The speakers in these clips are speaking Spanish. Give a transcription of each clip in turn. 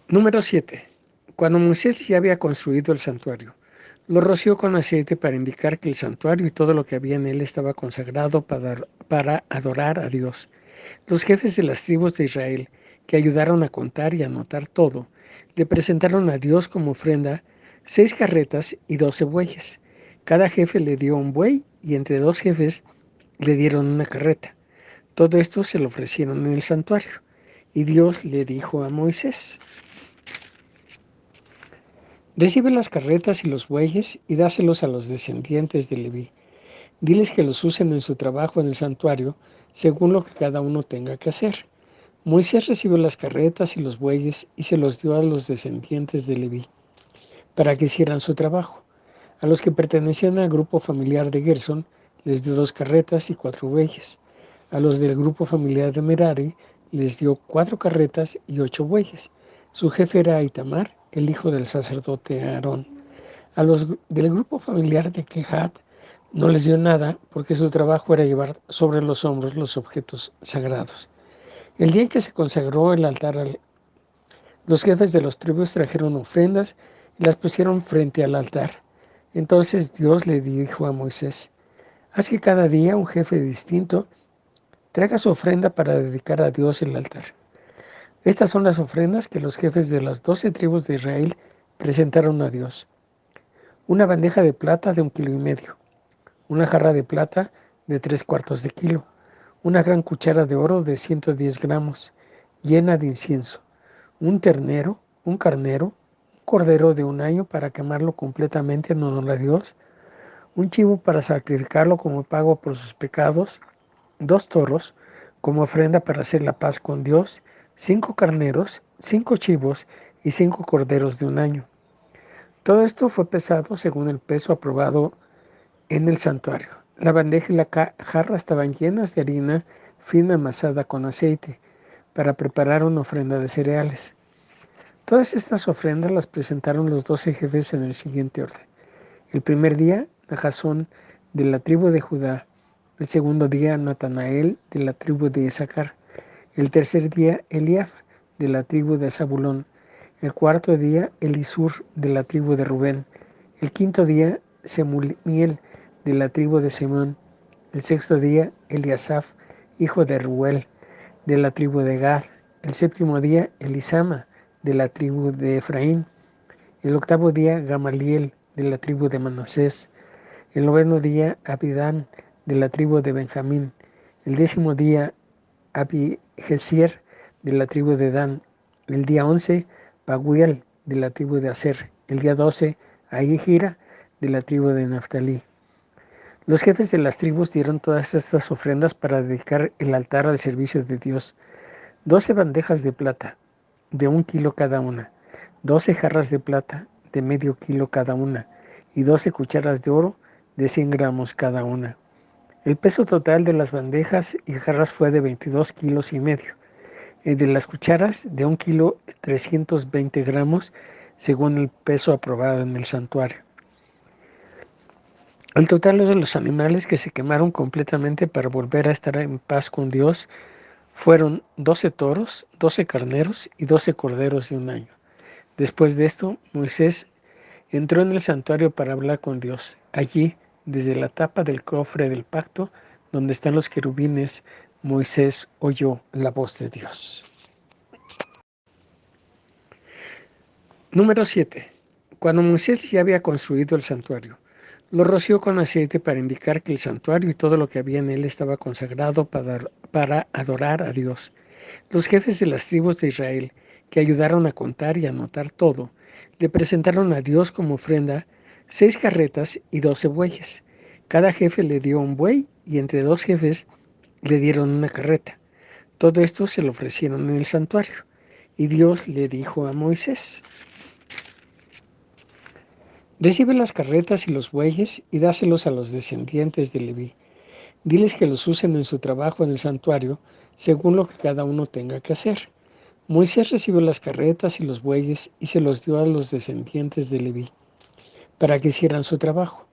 Número 7. Cuando Moisés ya había construido el santuario, lo roció con aceite para indicar que el santuario y todo lo que había en él estaba consagrado para adorar a Dios. Los jefes de las tribus de Israel, que ayudaron a contar y anotar todo, le presentaron a Dios como ofrenda 6 carretas y 12 bueyes. Cada jefe le dio un buey y entre 2 jefes le dieron una carreta. Todo esto se lo ofrecieron en el santuario. Y Dios le dijo a Moisés: recibe las carretas y los bueyes y dáselos a los descendientes de Leví. Diles que los usen en su trabajo en el santuario, según lo que cada uno tenga que hacer. Moisés recibió las carretas y los bueyes y se los dio a los descendientes de Leví, para que hicieran su trabajo. A los que pertenecían al grupo familiar de Gersón, les dio 2 carretas y 4 bueyes. A los del grupo familiar de Merari, les dio 4 carretas y 8 bueyes. Su jefe era Itamar, el hijo del sacerdote Aarón. A los del grupo familiar de Kehat no les dio nada, porque su trabajo era llevar sobre los hombros los objetos sagrados. El día en que se consagró el altar, los jefes de los tribus trajeron ofrendas y las pusieron frente al altar. Entonces Dios le dijo a Moisés: haz que cada día un jefe distinto traiga su ofrenda para dedicar a Dios el altar. Estas son las ofrendas que los jefes de las 12 tribus de Israel presentaron a Dios: una bandeja de plata de 1,5 kilos, una jarra de plata de 3/4 de kilo, una gran cuchara de oro de 110 gramos, llena de incienso, un ternero, un carnero, un cordero de 1 año para quemarlo completamente en honor a Dios, un chivo para sacrificarlo como pago por sus pecados, 2 toros como ofrenda para hacer la paz con Dios, 5 carneros, 5 chivos y 5 corderos de 1 año. Todo esto fue pesado según el peso aprobado en el santuario. La bandeja y la jarra estaban llenas de harina fina amasada con aceite para preparar una ofrenda de cereales. Todas estas ofrendas las presentaron los 12 jefes en el siguiente orden: el primer día, Jasón de la tribu de Judá; el segundo día, Natanael de la tribu de Isaacar; el tercer día, Eliab de la tribu de Zabulón; el cuarto día, Elisur de la tribu de Rubén; el quinto día, Semumiel de la tribu de Simón; el sexto día, Eliasaf, hijo de Ruel, de la tribu de Gad; el séptimo día, Elisama, de la tribu de Efraín; el octavo día, Gamaliel, de la tribu de Manasés; el noveno día, Abidán, de la tribu de Benjamín; el 10º día, Abijesier, de la tribu de Dan; el día 11, Paguiel, de la tribu de Aser; el día 12, Ahijira, de la tribu de Naftalí. Los jefes de las tribus dieron todas estas ofrendas para dedicar el altar al servicio de Dios: 12 bandejas de plata, de 1 kilo cada una; 12 jarras de plata, de medio kilo cada una; y 12 cucharas de oro, de 100 gramos cada una. El peso total de las bandejas y jarras fue de 22,5 kilos, y de las cucharas de 1,320 gramos, según el peso aprobado en el santuario. El total de los animales que se quemaron completamente para volver a estar en paz con Dios fueron 12 toros, 12 carneros y 12 corderos de 1 año. Después de esto, Moisés entró en el santuario para hablar con Dios. Allí, desde la tapa del cofre del pacto, donde están los querubines, Moisés oyó la voz de Dios. Número 7. Cuando Moisés ya había construido el santuario, lo roció con aceite para indicar que el santuario y todo lo que había en él estaba consagrado para adorar a Dios. Los jefes de las tribus de Israel, que ayudaron a contar y anotar todo, le presentaron a Dios como ofrenda 6 carretas y 12 bueyes. Cada jefe le dio un buey y entre 2 jefes le dieron una carreta. Todo esto se lo ofrecieron en el santuario. Y Dios le dijo a Moisés: recibe las carretas y los bueyes y dáselos a los descendientes de Leví. Diles que los usen en su trabajo en el santuario, según lo que cada uno tenga que hacer. Moisés recibió las carretas y los bueyes y se los dio a los descendientes de Leví, para que hicieran su trabajo.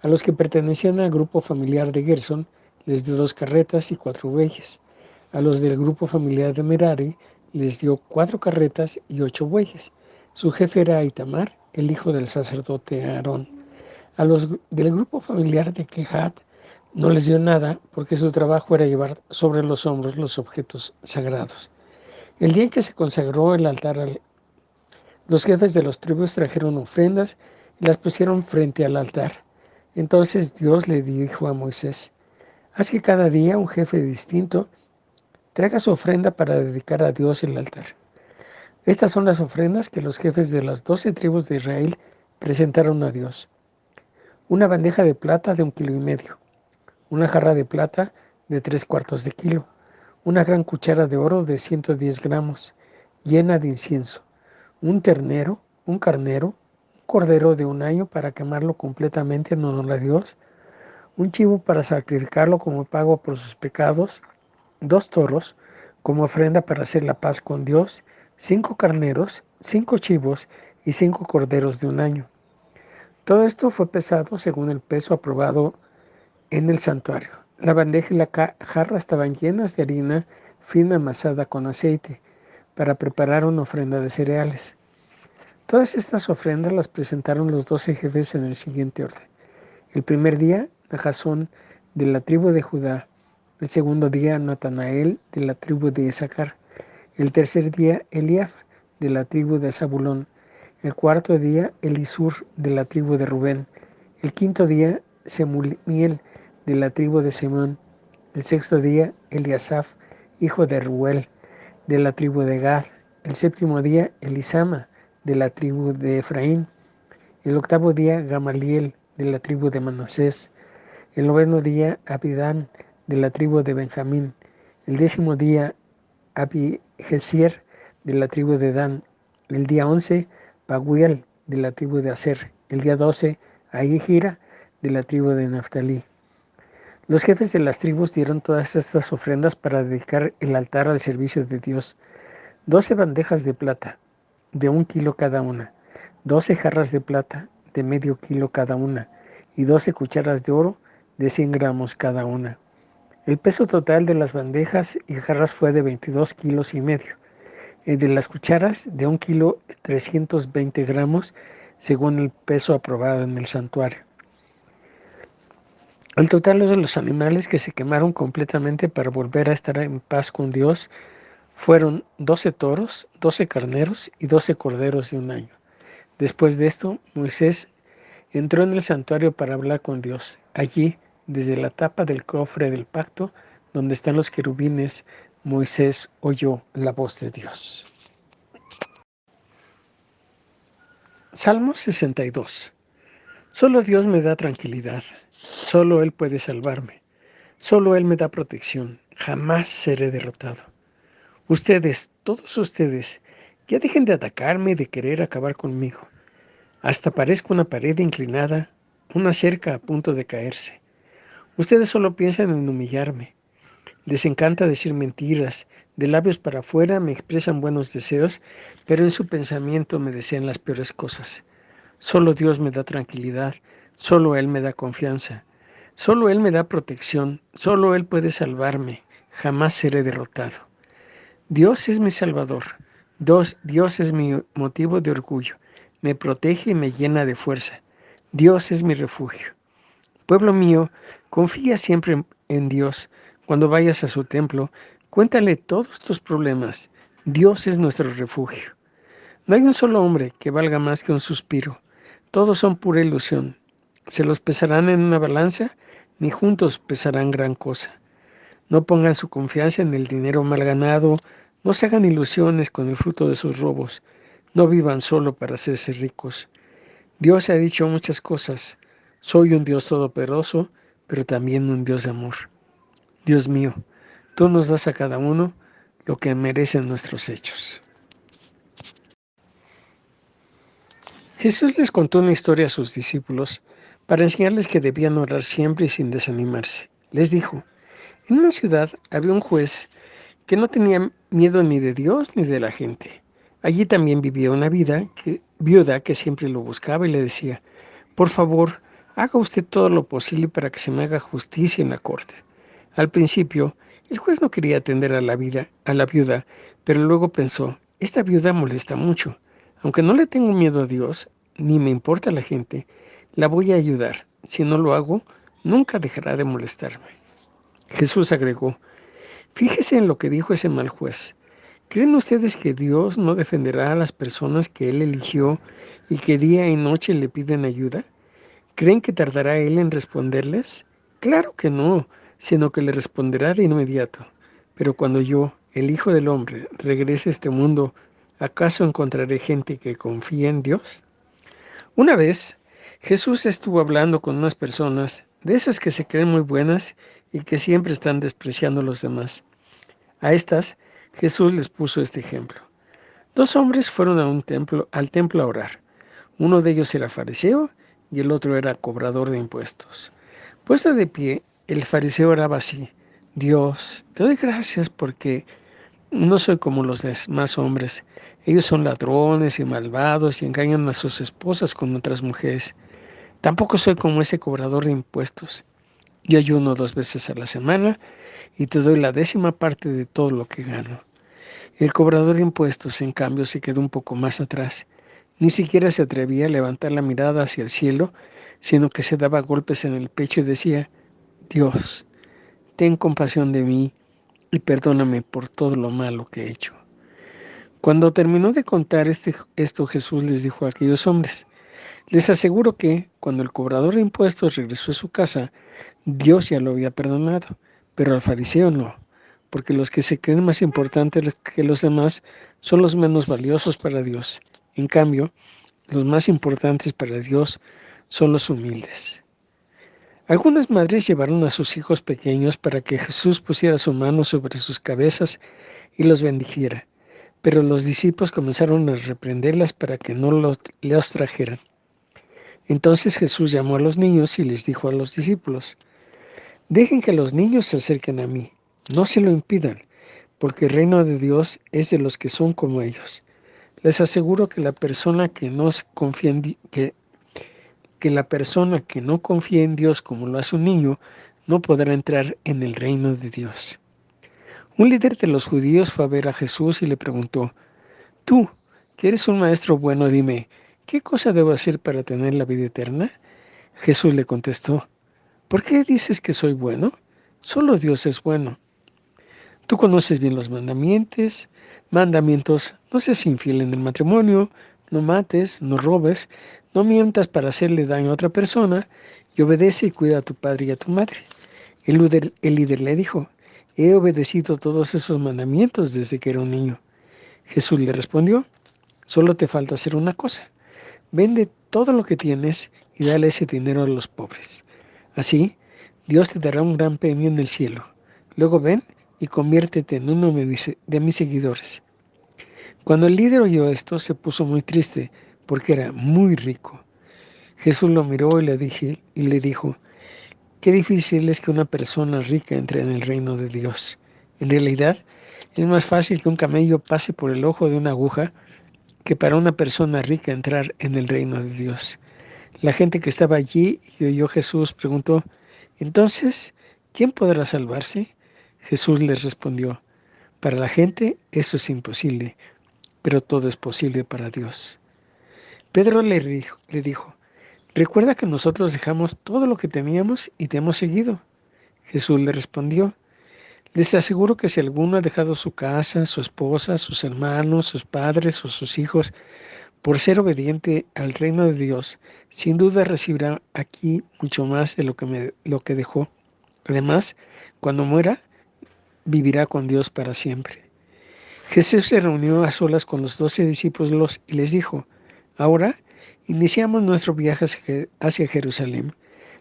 A los que pertenecían al grupo familiar de Gersón, les dio 2 carretas y 4 bueyes. A los del grupo familiar de Merari, les dio 4 carretas y 8 bueyes. Su jefe era Itamar, el hijo del sacerdote Aarón. A los del grupo familiar de Kehat no les dio nada porque su trabajo era llevar sobre los hombros los objetos sagrados. El día en que se consagró el altar, los jefes de los tribus trajeron ofrendas y las pusieron frente al altar. Entonces Dios le dijo a Moisés: haz que cada día un jefe distinto traiga su ofrenda para dedicar a Dios el altar. Estas son las ofrendas que los jefes de las 12 tribus de Israel presentaron a Dios: una bandeja de plata de 1,5 kilos, una jarra de plata de 3/4 de kilo, una gran cuchara de oro de 110 gramos, llena de incienso, un ternero, un carnero, un cordero de 1 año para quemarlo completamente en honor a Dios, un chivo para sacrificarlo como pago por sus pecados, 2 toros como ofrenda para hacer la paz con Dios, 5 carneros, 5 chivos y 5 corderos de 1 año. Todo esto fue pesado según el peso aprobado en el santuario. La bandeja y la jarra estaban llenas de harina fina amasada con aceite para preparar una ofrenda de cereales. Todas estas ofrendas las presentaron los 12 jefes en el siguiente orden: el primer día, Najasón de la tribu de Judá; el segundo día, Natanael de la tribu de Isaacar; el tercer día, Eliaf de la tribu de Zabulón; el cuarto día, Elisur de la tribu de Rubén; el quinto día, Semumiel de la tribu de Simón; el sexto día, Eliasaf, hijo de Ruel, de la tribu de Gad; el séptimo día, Elisama, de la tribu de Efraín; el octavo día, Gamaliel, de la tribu de Manasés; el noveno día, Abidán, de la tribu de Benjamín; el 10º día, Abihesier, de la tribu de Dan; el día 11, Paguiel, de la tribu de Aser; el día 12, Ahijira, de la tribu de Naftalí. Los jefes de las tribus dieron todas estas ofrendas para dedicar el altar al servicio de Dios: 12 bandejas de plata, de 1 kilo cada una; 12 jarras de plata, de medio kilo cada una; y 12 cucharas de oro, de 100 gramos cada una. El peso total de las bandejas y jarras fue de 22,5 kilos, el de las cucharas de 1,320 gramos, según el peso aprobado en el santuario. El total de los animales que se quemaron completamente para volver a estar en paz con Dios fueron 12 toros, 12 carneros y 12 corderos de 1 año. Después de esto, Moisés entró en el santuario para hablar con Dios. Allí, desde la tapa del cofre del pacto, donde están los querubines, Moisés oyó la voz de Dios. Salmo 62. Solo Dios me da tranquilidad. Solo Él puede salvarme. Solo Él me da protección. Jamás seré derrotado. Ustedes, todos ustedes, ya dejen de atacarme y de querer acabar conmigo. Hasta parezco una pared inclinada, una cerca a punto de caerse. Ustedes solo piensan en humillarme. Les encanta decir mentiras. De labios para afuera me expresan buenos deseos, pero en su pensamiento me desean las peores cosas. Solo Dios me da tranquilidad. Solo Él me da confianza. Solo Él me da protección. Solo Él puede salvarme. Jamás seré derrotado. Dios es mi salvador. Dios es mi motivo de orgullo. Me protege y me llena de fuerza. Dios es mi refugio. Pueblo mío, confía siempre en Dios. Cuando vayas a su templo, cuéntale todos tus problemas. Dios es nuestro refugio. No hay un solo hombre que valga más que un suspiro. Todos son pura ilusión. Se los pesarán en una balanza, ni juntos pesarán gran cosa. No pongan su confianza en el dinero mal ganado. No se hagan ilusiones con el fruto de sus robos. No vivan solo para hacerse ricos. Dios ha dicho muchas cosas. Soy un Dios todopoderoso, pero también un Dios de amor. Dios mío, tú nos das a cada uno lo que merecen nuestros hechos. Jesús les contó una historia a sus discípulos para enseñarles que debían orar siempre y sin desanimarse. Les dijo: en una ciudad había un juez que no tenía miedo ni de Dios ni de la gente. Allí también vivía una viuda que siempre lo buscaba y le decía: por favor, haga usted todo lo posible para que se me haga justicia en la corte. Al principio, El juez no quería atender a la viuda, pero luego pensó, esta viuda molesta mucho. Aunque no le tengo miedo a Dios, ni me importa la gente, la voy a ayudar. Si no lo hago, nunca dejará de molestarme. Jesús agregó, fíjese en lo que dijo ese mal juez. ¿Creen ustedes que Dios no defenderá a las personas que Él eligió y que día y noche le piden ayuda? ¿Creen que tardará Él en responderles? Claro que no, sino que le responderá de inmediato. Pero cuando yo, el Hijo del Hombre, regrese a este mundo, ¿acaso encontraré gente que confíe en Dios? Una vez, Jesús estuvo hablando con unas personas, de esas que se creen muy buenas y que siempre están despreciando a los demás. A estas, Jesús les puso este ejemplo. Dos hombres fueron al templo a orar. Uno de ellos era fariseo y el otro era cobrador de impuestos. Puesto de pie, el fariseo oraba así: Dios, te doy gracias porque no soy como los demás hombres. Ellos son ladrones y malvados y engañan a sus esposas con otras mujeres. Tampoco soy como ese cobrador de impuestos. Yo ayuno 2 veces a la semana y te doy la 10ª parte de todo lo que gano. El cobrador de impuestos, en cambio, se quedó un poco más atrás. Ni siquiera se atrevía a levantar la mirada hacia el cielo, sino que se daba golpes en el pecho y decía, Dios, ten compasión de mí y perdóname por todo lo malo que he hecho. Cuando terminó de contar esto, Jesús les dijo a aquellos hombres, les aseguro que, cuando el cobrador de impuestos regresó a su casa, Dios ya lo había perdonado, pero al fariseo no, porque los que se creen más importantes que los demás son los menos valiosos para Dios. En cambio, los más importantes para Dios son los humildes. Algunas madres llevaron a sus hijos pequeños para que Jesús pusiera su mano sobre sus cabezas y los bendijera, pero los discípulos comenzaron a reprenderlas para que no los trajeran. Entonces Jesús llamó a los niños y les dijo a los discípulos, dejen que los niños se acerquen a mí, no se lo impidan, porque el reino de Dios es de los que son como ellos. Les aseguro que la persona que no confía en Dios como lo hace un niño, no podrá entrar en el reino de Dios. Un líder de los judíos fue a ver a Jesús y le preguntó, tú, que eres un maestro bueno, dime, ¿qué cosa debo hacer para tener la vida eterna? Jesús le contestó, ¿por qué dices que soy bueno? Solo Dios es bueno. Tú conoces bien los mandamientos, no seas infiel en el matrimonio, no mates, no robes, no mientas para hacerle daño a otra persona, y obedece y cuida a tu padre y a tu madre. El líder le dijo, he obedecido todos esos mandamientos desde que era un niño. Jesús le respondió, solo te falta hacer una cosa, vende todo lo que tienes y dale ese dinero a los pobres. Así, Dios te dará un gran premio en el cielo. Luego ven y conviértete en uno de mis seguidores. Cuando el líder oyó esto, se puso muy triste porque era muy rico. Jesús lo miró y le dijo, qué difícil es que una persona rica entre en el reino de Dios. En realidad, es más fácil que un camello pase por el ojo de una aguja que para una persona rica entrar en el reino de Dios. La gente que estaba allí y oyó a Jesús preguntó, entonces, ¿quién podrá salvarse? Jesús les respondió, para la gente esto es imposible, pero todo es posible para Dios. Pedro le dijo, recuerda que nosotros dejamos todo lo que teníamos y te hemos seguido. Jesús le respondió, les aseguro que si alguno ha dejado su casa, su esposa, sus hermanos, sus padres o sus hijos, por ser obediente al reino de Dios, sin duda recibirá aquí mucho más de lo que dejó. Además, cuando muera, vivirá con Dios para siempre. Jesús se reunió a solas con los 12 discípulos y les dijo, ahora iniciamos nuestro viaje hacia Jerusalén.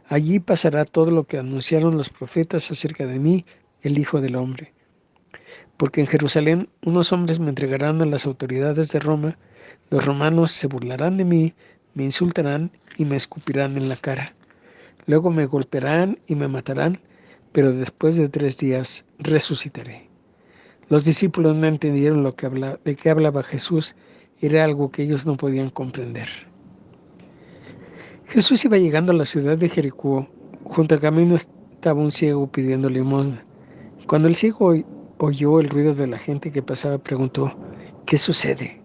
Allí pasará todo lo que anunciaron los profetas acerca de mí, el Hijo del Hombre. Porque en Jerusalén unos hombres me entregarán a las autoridades de Roma, los romanos se burlarán de mí, me insultarán y me escupirán en la cara. Luego me golpearán y me matarán, pero después de 3 días resucitaré. Los discípulos no entendieron de qué hablaba Jesús, era algo que ellos no podían comprender. Jesús iba llegando a la ciudad de Jericó. Junto al camino estaba un ciego pidiendo limosna. Cuando el ciego oyó el ruido de la gente que pasaba, preguntó: ¿qué sucede?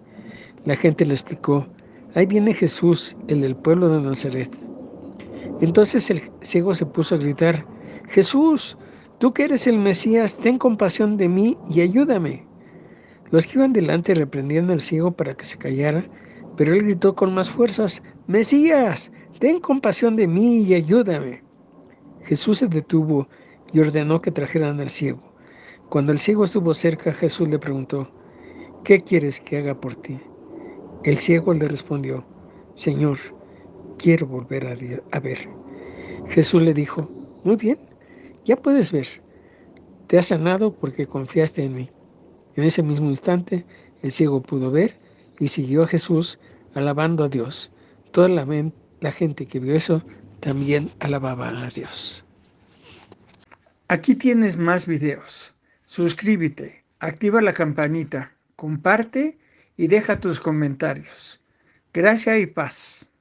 La gente le explicó: ahí viene Jesús, el del pueblo de Nazaret. Entonces el ciego se puso a gritar: Jesús, tú que eres el Mesías, ten compasión de mí y ayúdame. Los que iban delante reprendían al ciego para que se callara, pero él gritó con más fuerzas: Mesías, ten compasión de mí y ayúdame. Jesús se detuvo y ordenó que trajeran al ciego. Cuando el ciego estuvo cerca, Jesús le preguntó: ¿qué quieres que haga por ti? El ciego le respondió: Señor, quiero volver a ver. Jesús le dijo: muy bien, ya puedes ver. Te has sanado porque confiaste en mí. En ese mismo instante, el ciego pudo ver y siguió a Jesús alabando a Dios. Toda la gente que vio eso también alababa a Dios. Aquí tienes más videos. Suscríbete, activa la campanita, comparte y deja tus comentarios. Gracia y paz.